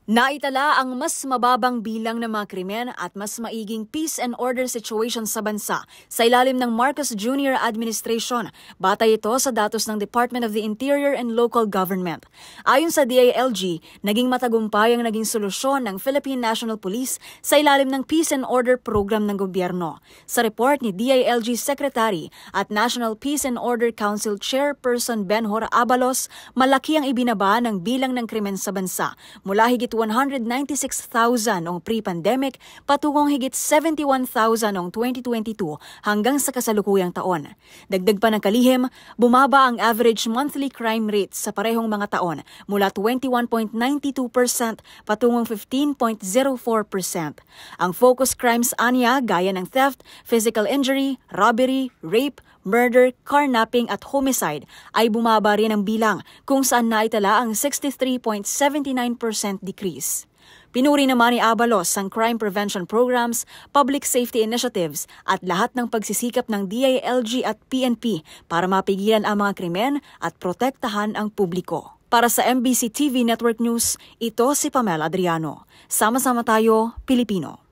Naitala ang mas mababang bilang ng mga krimen at mas maiging peace and order situation sa bansa sa ilalim ng Marcos Jr. Administration. Batay ito sa datos ng Department of the Interior and Local Government. Ayon sa DILG, naging matagumpay ang naging solusyon ng Philippine National Police sa ilalim ng Peace and Order Program ng gobyerno. Sa report ni DILG Secretary at National Peace and Order Council Chairperson Benhur Abalos, malaki ang ibinaba ng bilang ng krimen sa bansa mula higit 196,000 noong pre-pandemic patungong higit 71,000 noong 2022 hanggang sa kasalukuyang taon. Dagdag pa ng kalihim, bumaba ang average monthly crime rate sa parehong mga taon mula 21.92% patungong 15.04%. Ang focus crimes anya gaya ng theft, physical injury, robbery, rape, murder, carnapping at homicide ay bumaba rin ang bilang kung saan naitala ang 63.79% decrease. Pinuri naman ni Abalos ang crime prevention programs, public safety initiatives at lahat ng pagsisikap ng DILG at PNP para mapigilan ang mga krimen at protektahan ang publiko. Para sa MBC TV Network News, ito si Pamela Adriano. Sama-sama tayo, Pilipino.